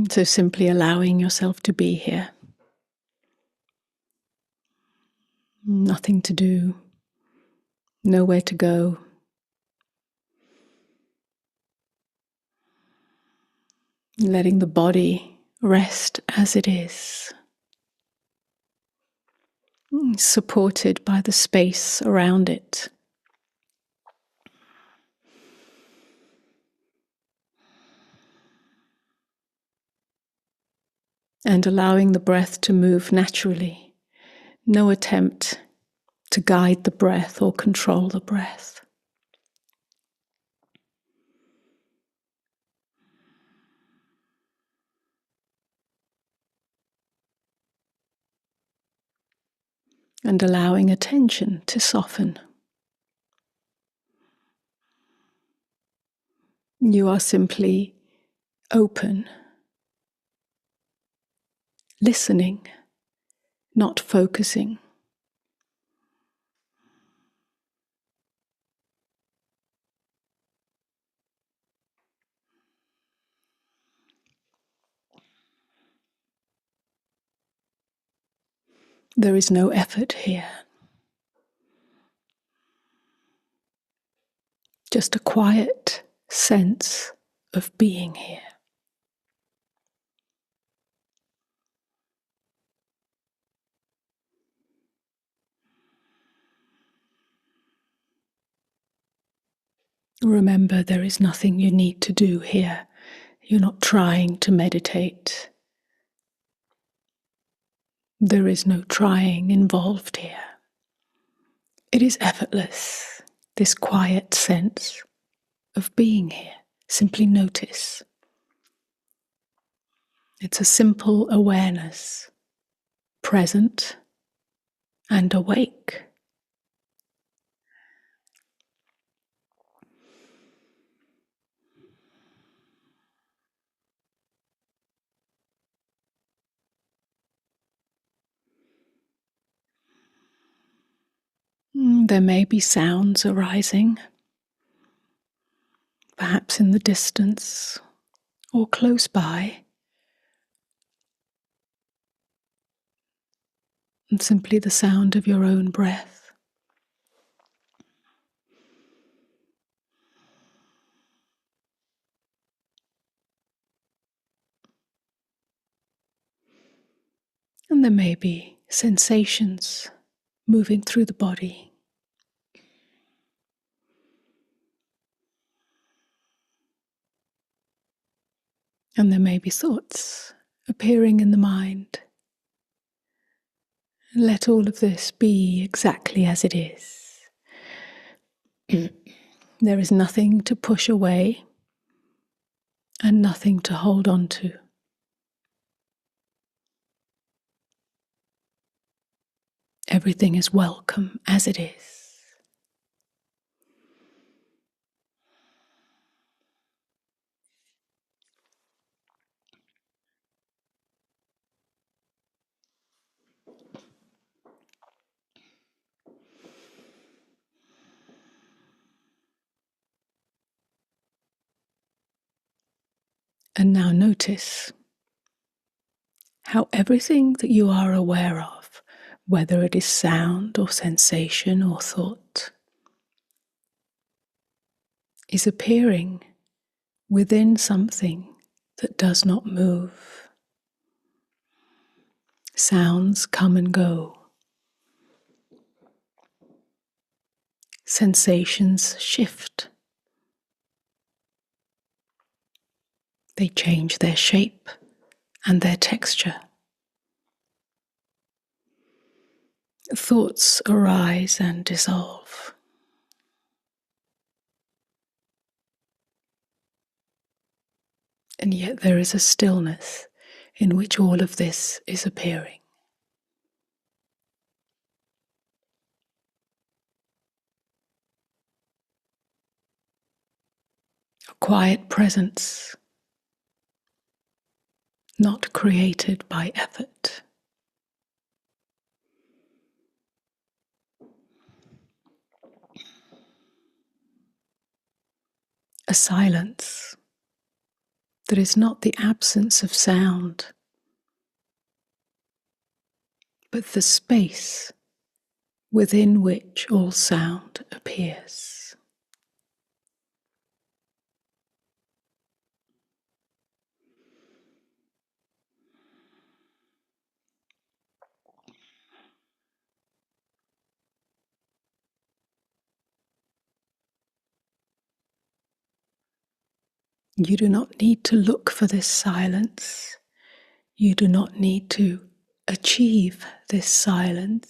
So simply allowing yourself to be here. Nothing to do, nowhere to go. Letting the body rest as it is, supported by the space around it. And allowing the breath to move naturally. No attempt to guide the breath or control the breath. And allowing attention to soften. You are simply open, listening, not focusing. There is no effort here. Just a quiet sense of being here. Remember, there is nothing you need to do here. You're not trying to meditate. There is no trying involved here. It is effortless, this quiet sense of being here. Simply notice. It's a simple awareness, present and awake. There may be sounds arising, perhaps in the distance or close by, and simply the sound of your own breath. And there may be sensations moving through the body. And there may be thoughts appearing in the mind. Let all of this be exactly as it is. There is nothing to push away and nothing to hold on to. Everything is welcome as it is. And now notice how everything that you are aware of, whether it is sound or sensation or thought, is appearing within something that does not move. Sounds come and go. Sensations shift. They change their shape and their texture. Thoughts arise and dissolve. And yet there is a stillness in which all of this is appearing. A quiet presence, not created by effort. A silence that is not the absence of sound, but the space within which all sound appears. You do not need to look for this silence. You do not need to achieve this silence.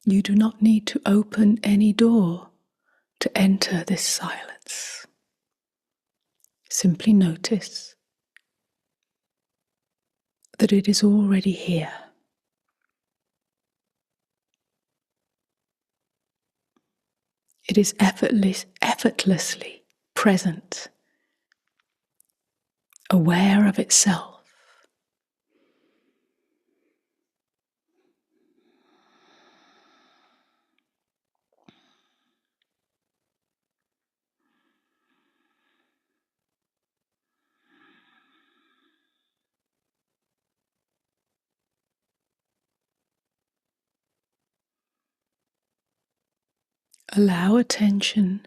You do not need to open any door to enter this silence. Simply notice that it is already here. It is effortlessly present, aware of itself. Allow attention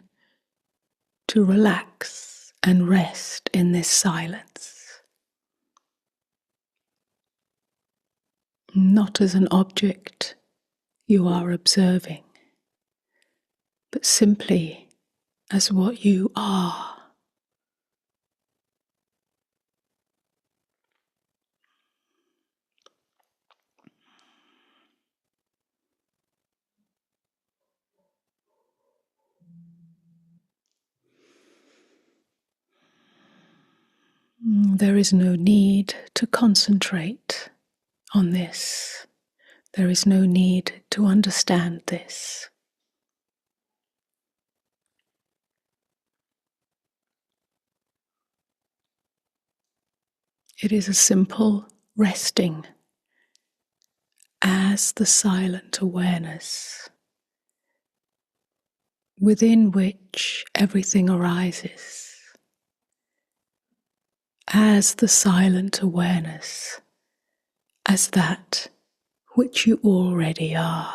to relax and rest in this silence, not as an object you are observing, but simply as what you are. There is no need to concentrate on this. There is no need to understand this. It is a simple resting as the silent awareness within which everything arises, as the silent awareness, as that which you already are.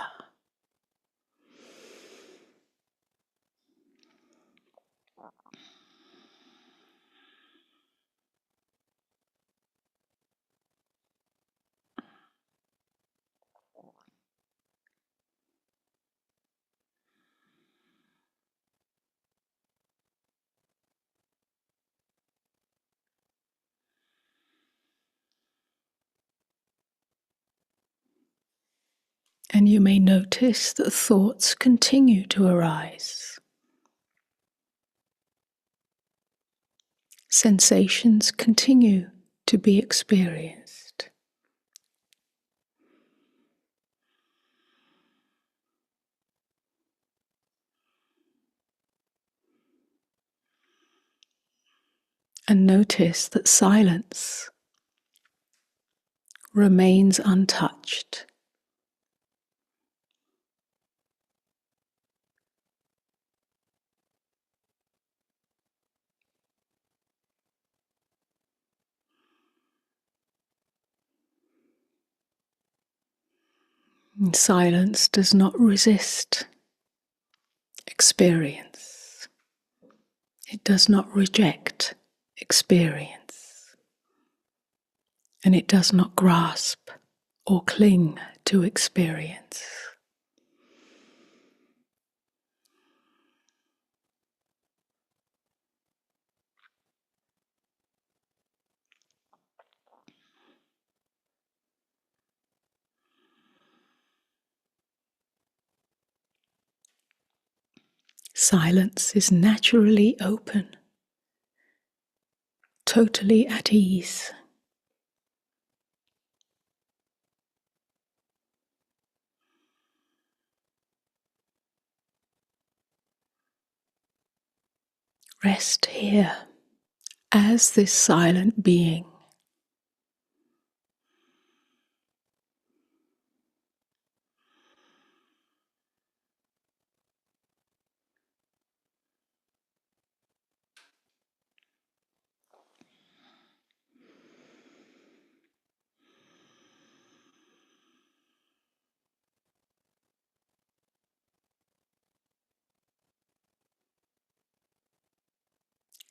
And you may notice that thoughts continue to arise. Sensations continue to be experienced. And notice that silence remains untouched. And silence does not resist experience. It does not reject experience. And it does not grasp or cling to experience. Silence is naturally open, totally at ease. Rest here as this silent being.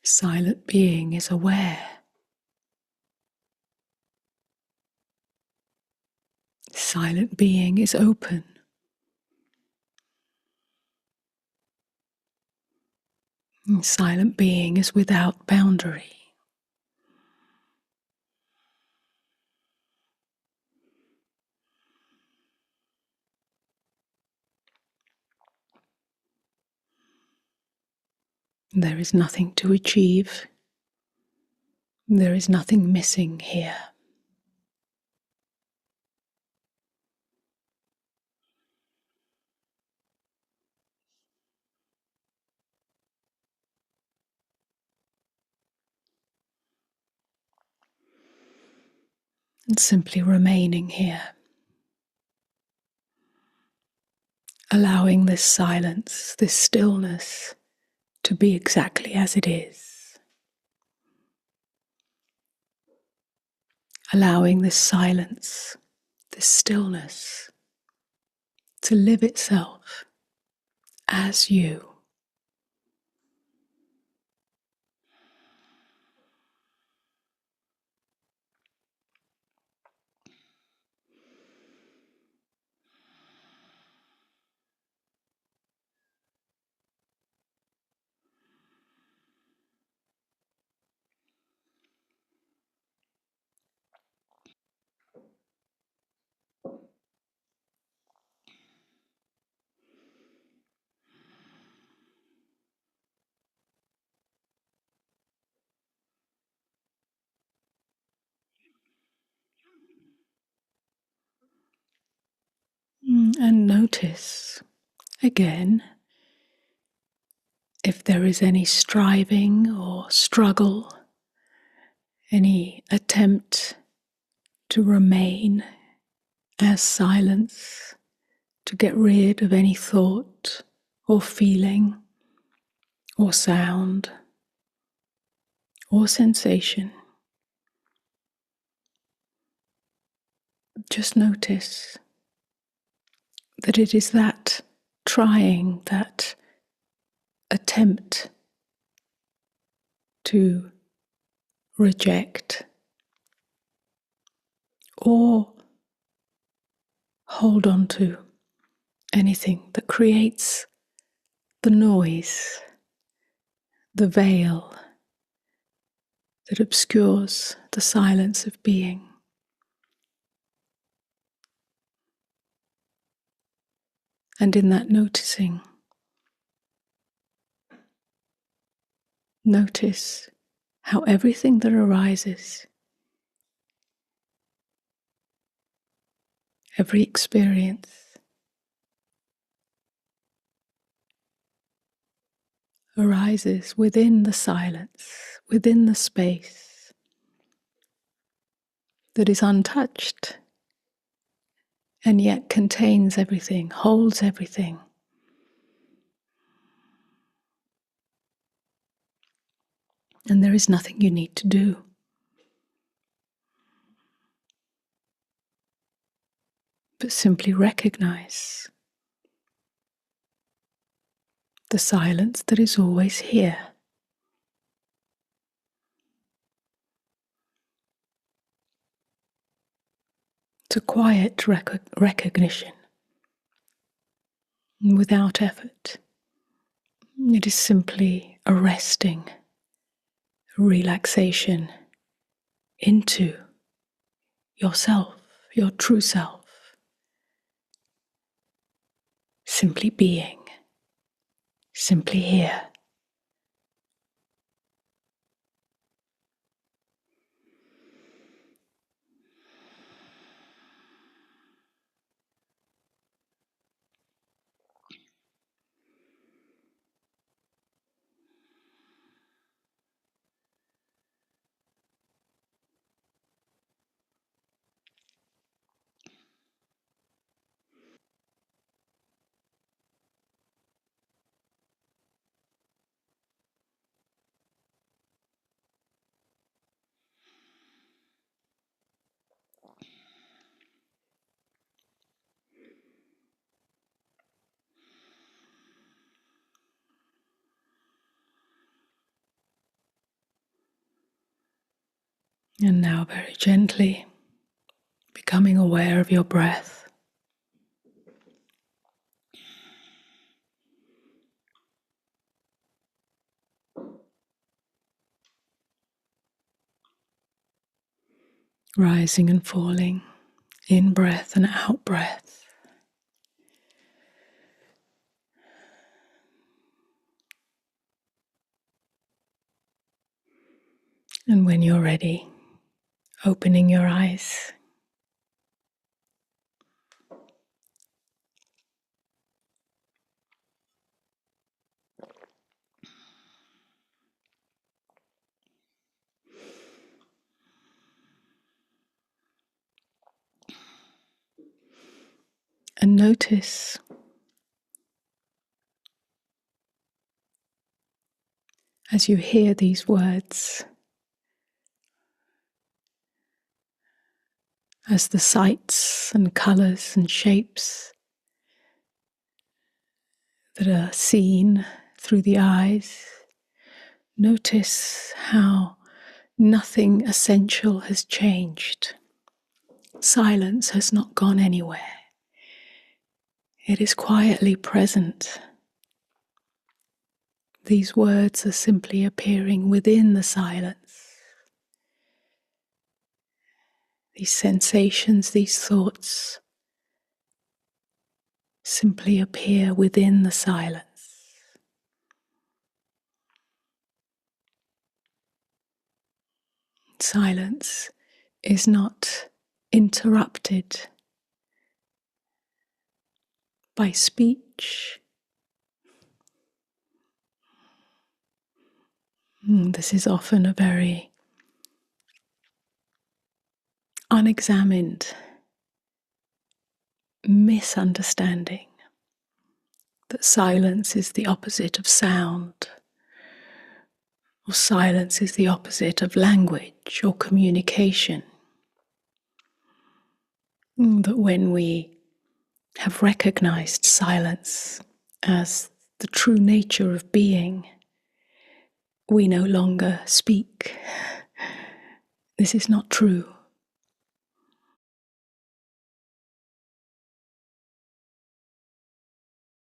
Silent being is aware. Silent being is open. And silent being is without boundary. There is nothing to achieve. There is nothing missing here. And simply remaining here, allowing this silence, this stillness to be exactly as it is. Allowing this silence, this stillness to live itself as you. And notice again if there is any striving or struggle, any attempt to remain as silence, to get rid of any thought or feeling or sound or sensation. Just notice that it is that trying, that attempt to reject or hold on to anything that creates the noise, the veil that obscures the silence of being. And in that noticing, notice how everything that arises, every experience, arises within the silence, within the space that is untouched and yet contains everything, holds everything. And there is nothing you need to do, but simply recognize the silence that is always here. It's a quiet recognition without effort. It is simply a resting, a relaxation into yourself, your true self. Simply being, simply here. And now very gently becoming aware of your breath. Rising and falling, in breath and out breath. And when you're ready, opening your eyes. And notice as you hear these words, as the sights and colours and shapes that are seen through the eyes, notice how nothing essential has changed. Silence has not gone anywhere. It is quietly present. These words are simply appearing within the silence. These sensations, these thoughts simply appear within the silence. Silence is not interrupted by speech. This is often a very unexamined misunderstanding that silence is the opposite of sound, or silence is the opposite of language or communication. That when we have recognized silence as the true nature of being, we no longer speak. This is not true.